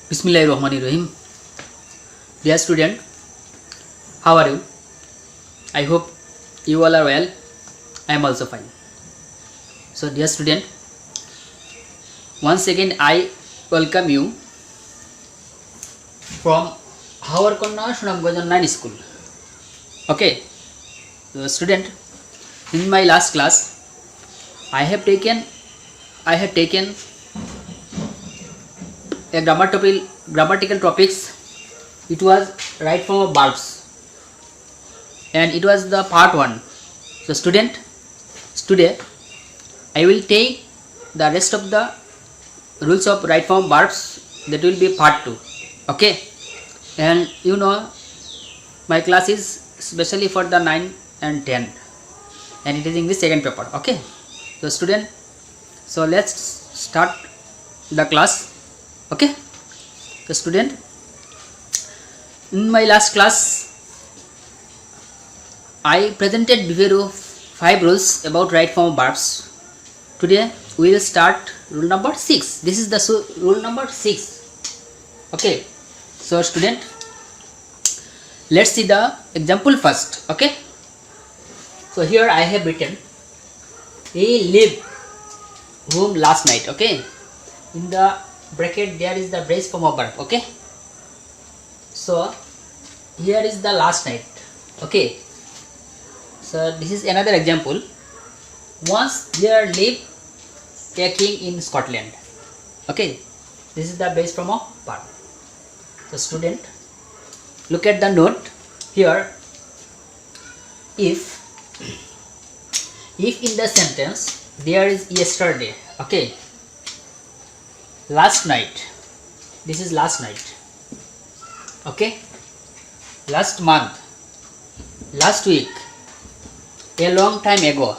Bismillahirrahmanirrahim. Dear student, how are you? I hope you all are well. I am also fine. So dear student, once again I welcome you from Hawarkonna Shunamganj 9 school. Okay, so student, in my last class I had taken a grammatical topics. It was right form of verbs, and it was the part 1. So student, today I will take the rest of the rules of right form verbs. That will be part 2. Okay, and you know my class is especially for the 9 and 10, and it is English second paper. Okay, so student, so let's start the class. Okay, so student, in my last class I presented before you 5 rules about right form verbs. Today we will start rule number 6. This is the rule number 6. Okay, so student, let's see the example first. Okay, so here I have written he left home last night. Okay, in the bracket there is the base form of verb. Okay, so here is the last night. Okay, so this is another example. Once there lived a king in Scotland. Okay, this is the base form of verb. So student, look at the note here. If in the sentence there is yesterday, okay, last night, this is last night, okay, last month, last week, a long time ago,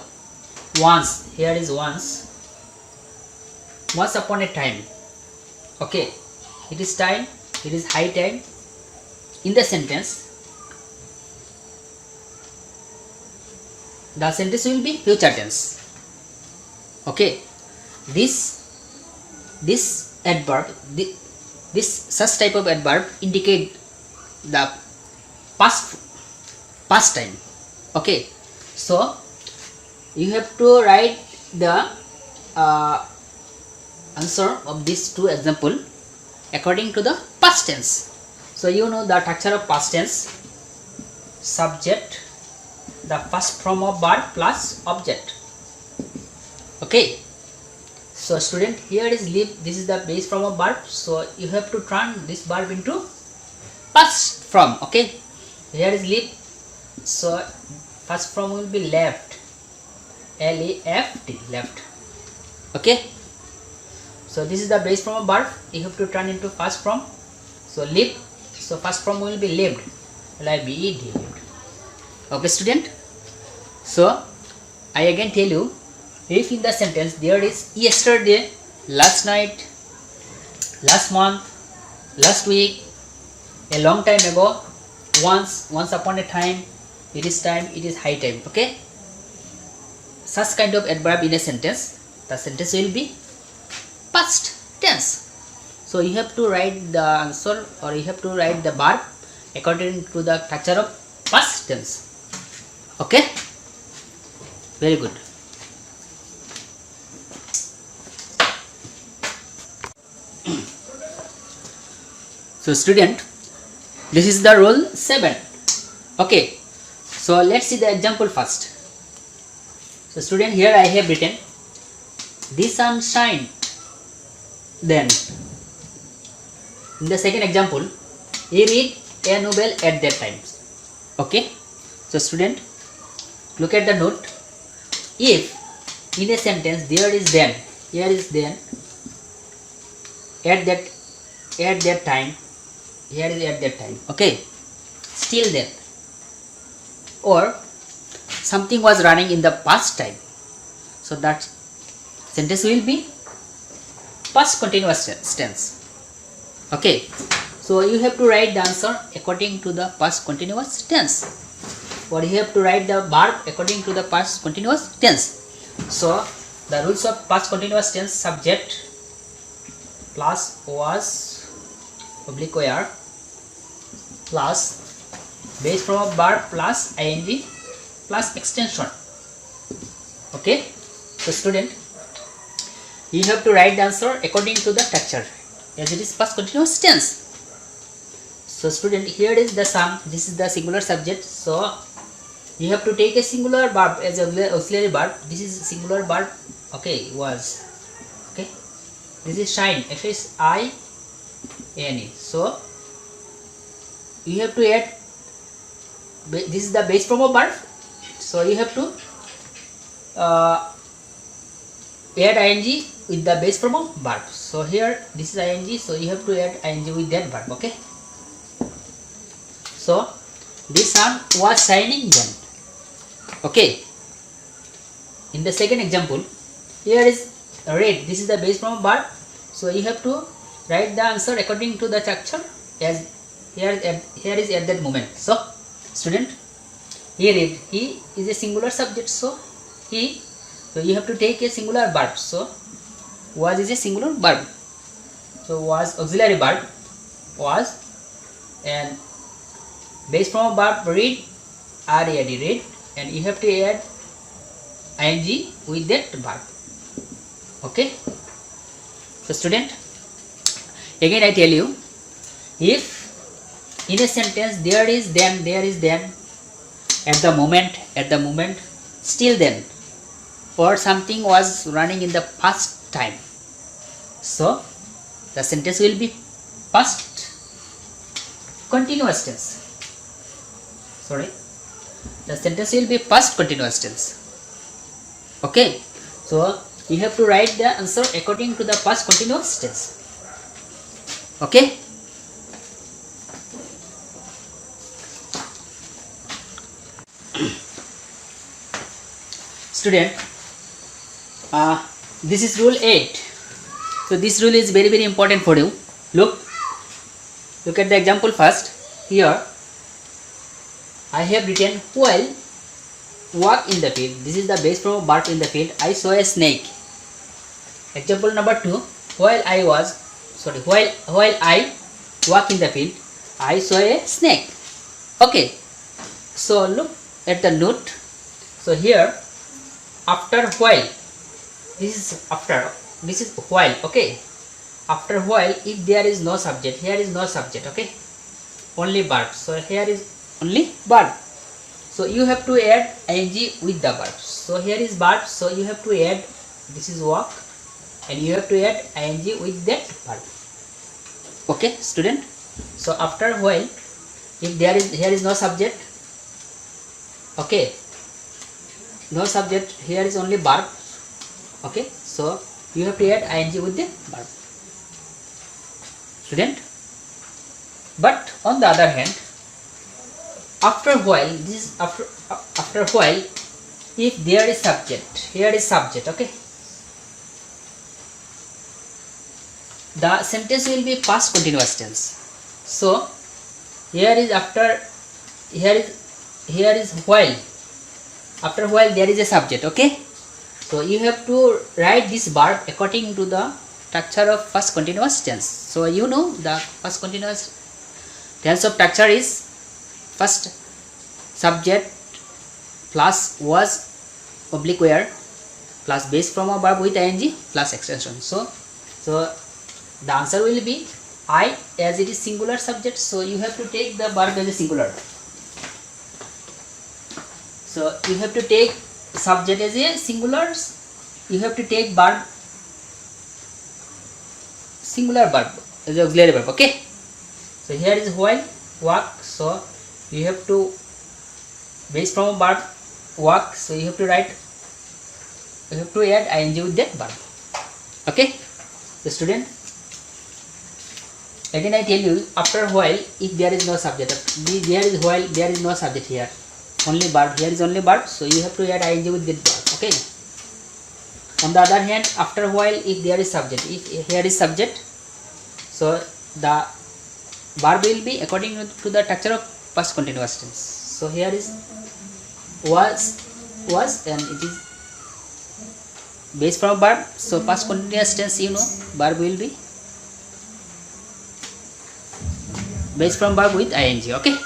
once, here is once upon a time. Okay, it is time, it is high time. In the sentence, the sentence will be future tense. Okay, this adverb, this such type of adverb indicate the past time. Okay, so you have to write the answer of these two example according to the past tense. So you know the structure of past tense: subject, the first form of verb plus object. Okay, so student, here is live, this is the base form of verb, so you have to turn this verb into past form. Okay, here is live, so first form will be left, L-E-F-T, left. Okay, so this is the base form of verb, you have to turn into first form. So live, so first form will be lived, L-I-V-E-D, lived. Okay student, so I again tell you, if in the sentence there is yesterday, last night, last month, last week, a long time ago, once upon a time, it is time, it is high time. Okay, such kind of adverb in a sentence, the sentence will be past tense. So you have to write the answer, or you have to write the verb according to the structure of past tense. Okay, very good. So student, this is the rule 7. Okay, so let's see the example first. So student, here I have written the sun shined then. In the second example, he read a novel at that time. Okay, so student, look at the note. If in a sentence there is then, here is then, at that time, here is at that time. Okay, still then, or something was running in the past time, so that sentence will be past continuous tense. Okay, so you have to write the answer according to the past continuous tense, or you have to write the verb according to the past continuous tense. So the rules of past continuous tense: subject plus was oblique were plus base form of verb plus ing plus extension. Okay, so student, you have to write the answer according to the structure as it is past continuous tense. So student, here is the sum. This is the singular subject, so you have to take a singular verb as auxiliary verb. This is singular verb. Okay, was. Okay, this is shine. Actually, is I-N-E. So you have to add. This is the base form of verb. So you have to add ing with the base form of verb. So here this is ing. So you have to add ing with that verb. Okay. So this sun was shining then. Okay. In the second example, here is red. This is the base form of verb. So you have to write the answer according to the structure as here is at that moment. So student, here read. He is a singular subject. So he. So you have to take a singular verb. So was is a singular verb. So was auxiliary verb was, and base form of verb read, read, read, and you have to add ing with that verb. Okay. So student, again I tell you, if in a sentence there is then, at the moment, still then, or something was running in the past time, so the sentence will be past continuous tense. Sorry, the sentence will be past continuous tense. Okay, so you have to write the answer according to the past continuous tense. Okay. Student, this is rule 8. So this rule is very important for you. Look at the example first. Here I have written while walk in the field. This is the base form of verb in the field. I saw a snake. Example number 2. While I walk in the field, I saw a snake. Okay. So look at the note. So here, after while, this is while. Okay. After while, if there is no subject, here is no subject. Okay. Only verb. So here is only verb. So you have to add ing with the verb. So here is verb. So you have to add, this is walk, and you have to add ing with that verb. Okay, student. So after while, if here is no subject. Okay. No subject. Here is only verb. Okay. So you have to add ing with the verb. Student. But on the other hand, after while, this is after while, if there is subject, here is subject. Okay, the sentence will be past continuous tense. So here is while. After while there is a subject. Okay, so you have to write this verb according to the structure of past continuous tense. So you know the past continuous tense of structure is first subject plus was oblique were plus base form of verb with ing plus extension. So the answer will be I, as it is singular subject. So you have to take the verb as a singular. So you have to take subject as a singular. You have to take verb, singular verb as auxiliary verb. Okay. So here is while walk. So you have to base form of verb walk. So you have to write. You have to add ing with that verb. Okay. The student. Again I tell you, after while, if there is no subject, there is while, there is no subject here, only verb, here is only verb, so you have to add ing with that verb. Okay. On the other hand, after while, if there is subject, if here is subject, so the verb will be according to the structure of past continuous tense. So here is was, and it is base form of verb. So past continuous tense, you know, verb will be base form verb with ing. Okay.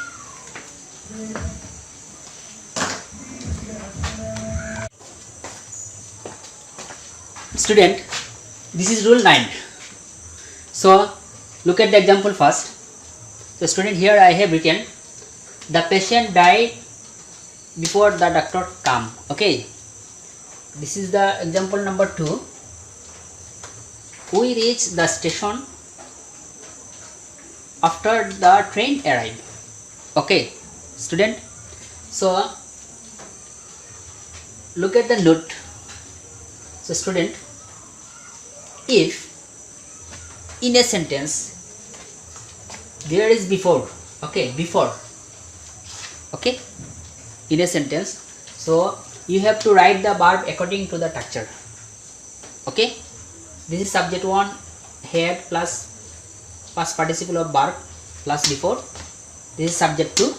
Student, this is rule 9. So look at the example first. So student, here I have written the patient died before the doctor come. Okay, this is the example number 2. We reach the station after the train arrived. Okay, student, so look at the note. So student, if in a sentence there is before, okay, before, okay, in a sentence, so you have to write the verb according to the structure. Okay, this is subject 1 head plus past participle of verb plus before. This is subject 2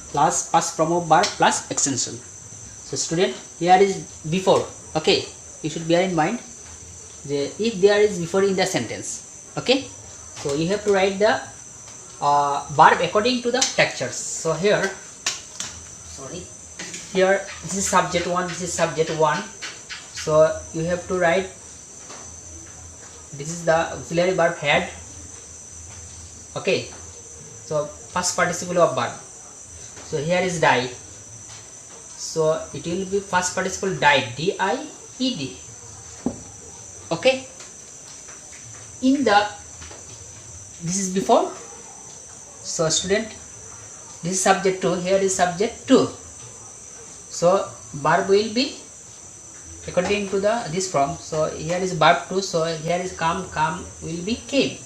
plus past form of verb plus extension. So student, here is before. Okay, you should bear in mind if there is before in the sentence. Okay, so you have to write the verb according to the structures. So here, sorry, here this is subject 1, this is subject 1. So you have to write, this is the auxiliary verb had. Okay, so past participle of verb. So here is die. So it will be past participle died, D-I-E-D. Okay, in the, this is before. So student, this is subject 2, here is subject 2. So verb will be according to the this form. So here is verb 2, so here is come, come will be came.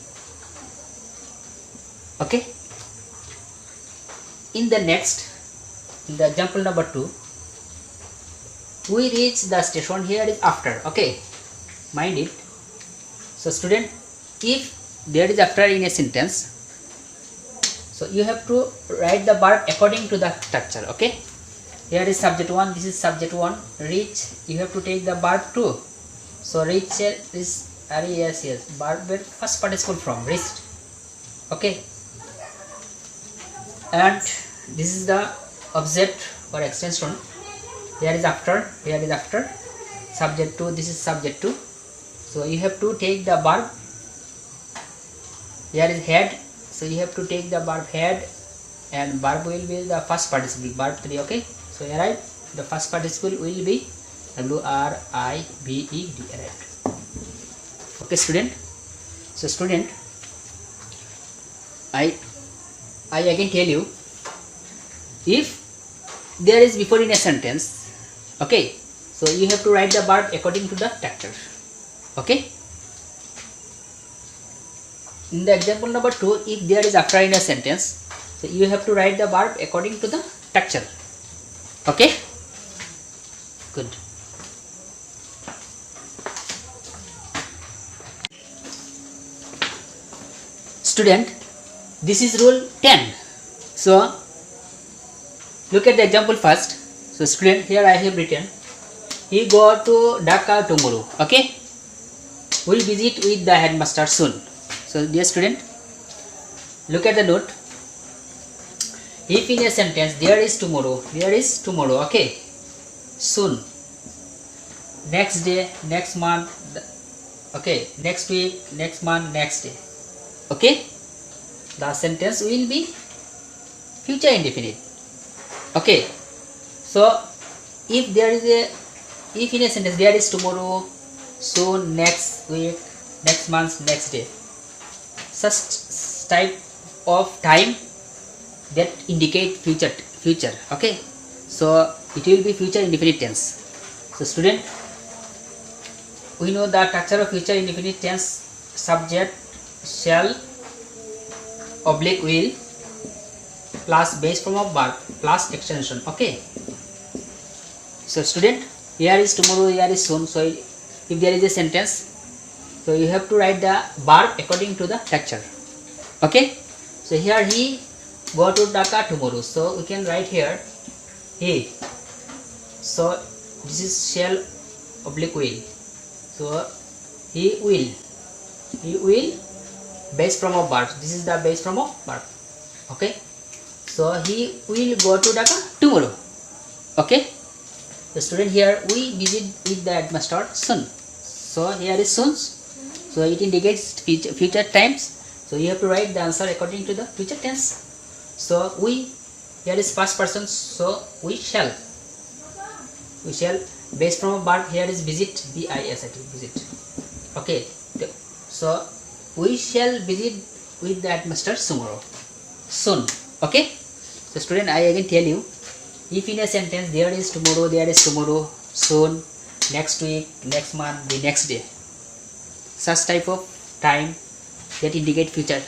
Okay, in the next, in the example number 2, we reach the station, here is after. Okay, mind it. So student, if there is after in a sentence, so you have to write the verb according to the structure. Okay, here is subject 1, this is subject 1, reach, you have to take the verb 2. So reach is R-E-S-S, verb with first participle from reached. Okay, and this is the object or extension. Here is after, here is after, subject 2, this is subject 2. So you have to take the verb. Here is head, so you have to take the verb head, and verb will be the first participle, verb 3. Okay, so arrived, the first participle will be W-R-I-B-E-D, arrived. Okay student, so student, I again tell you, if there is before in a sentence, okay, so you have to write the verb according to the structure. Okay, in the example number 2, if there is after in a sentence, so you have to write the verb according to the structure. Okay, good. Student, this is rule 10. So look at the example first. So student, here I have written, he go to Dhaka tomorrow. Okay, will visit with the headmaster soon. So dear student, look at the note. If in a sentence there is tomorrow, there is tomorrow. Okay, soon, next day, next month, okay, next week, next month, next day. Okay, the sentence will be future indefinite. Okay, so if there is a, if in a sentence there is tomorrow, soon, next week, next month, next day, such type of time that indicate future. Okay, so it will be future indefinite tense. So student, we know the structure of future indefinite tense: subject, shall, oblique will, plus base form of verb plus extension. Okay, so student, here is tomorrow, here is soon. So if there is a sentence, so you have to write the verb according to the structure. Okay, so here he go to Dhaka tomorrow, so we can write here he. So this is shall, oblique will. So he will base form of verb. This is the base form of verb. Okay, so he will go to Dhaka tomorrow. Okay, the student, here we visit with the headmaster soon. So here is soon, so it indicates future times. So you have to write the answer according to the future tense. So we, here is first person, so we shall base from a verb, here is visit, visit, visit. Okay, so we shall visit with the headmaster tomorrow, soon. Okay, so student, I again tell you, if in a sentence there is tomorrow, soon, next week, next month, the next day, such type of time that indicate future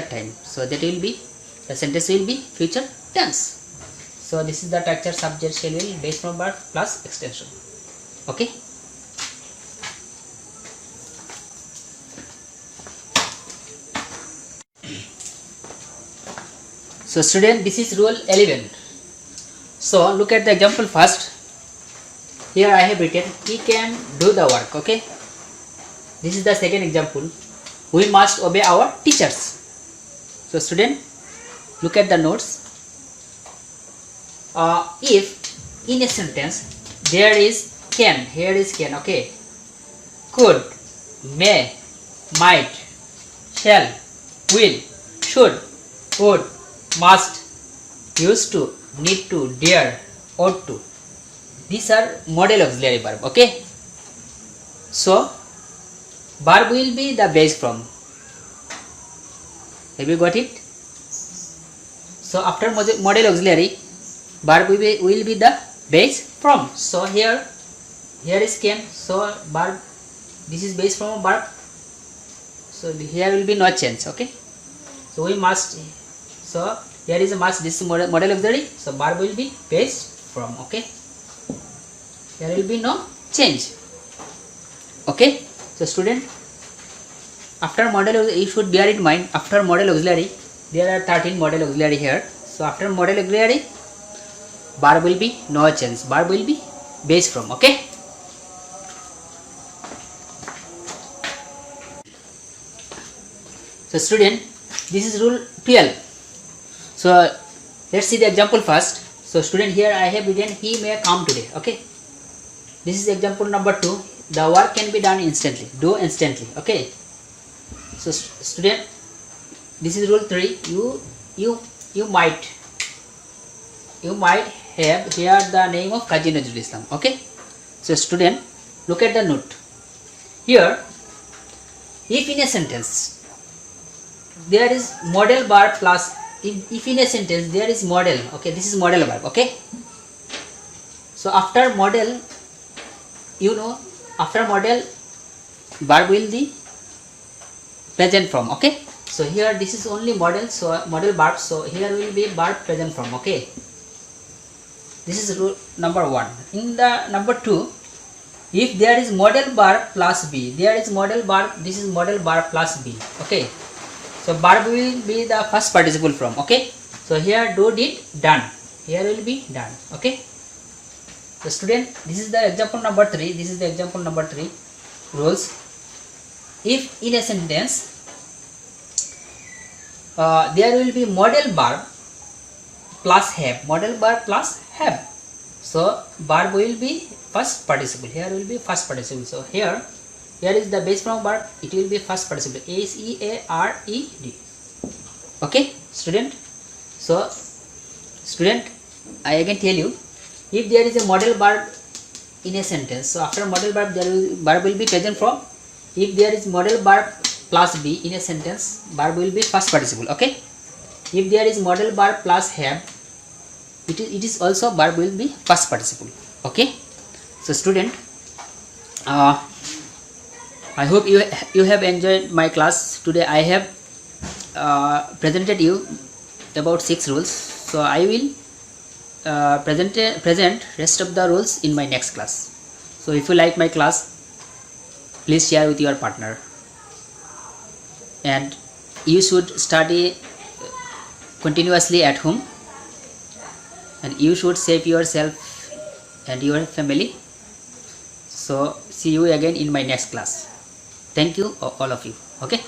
time, so that will be, the sentence will be future tense. So this is the structure, subject, shall, will, base from verb plus extension. Okay, so student, this is rule 11. So look at the example first. Here I have written, he can do the work. Okay, this is the second example. We must obey our teachers. So student, look at the notes. If in a sentence there is can, here is can. Okay, could, may, might, shall, will, should, would, must, used to, need to, dare, ought to, these are model auxiliary verb. Okay, so verb will be the base from. Have you got it? So after model auxiliary, verb will be the base from. So here is can, so verb, this is base from a verb, so here will be no change. Okay, so we must, so here is a must, this is model auxiliary, so verb will be base from. Okay, there will be no change. Okay, so student, after model, you should bear in mind, after model auxiliary there are 13 model auxiliary here. So after model auxiliary, verb will be no change, verb will be base from. Okay, so student, this is rule 12. So let's see the example first. So student, here I have written, he may come today. Okay, this is example number 2. The work can be done instantly, do instantly. Okay, so student, this is rule 3. You might have heard the name of Kazi Nazrul Islam. Okay, so student, look at the note. Here, if in a sentence there is model verb plus, if in a sentence there is model, okay, this is model verb. Okay, so after model, after model, verb will be present from. Okay, so here this is only model, so model verb, so here will be verb present from. Okay, this is rule number 1. In the number 2, if there is model verb plus be, there is model verb, this is model verb plus be. Okay, so verb will be the first participle from. Okay, so here do, did, done, here will be done. Okay, so student, this is the example number 3. This is the example number 3 rules. If in a sentence there will be model verb plus have, model verb plus have, so verb will be first participle, here will be first participle. So here is the base from verb, it will be first participle, seared. Okay, student, so student, I again tell you, if there is a model verb in a sentence, so after model verb verb will be present from. If there is model verb plus be in a sentence, verb will be first participle. Okay, if there is model verb plus have, it is also verb will be first participle. Okay, so student, I hope you have enjoyed my class today. I have presented you about 6 rules, so I will present rest of the rules in my next class. So if you like my class, please share with your partner, and you should study continuously at home, and you should save yourself and your family. So see you again in my next class. Thank you all of you. Okay.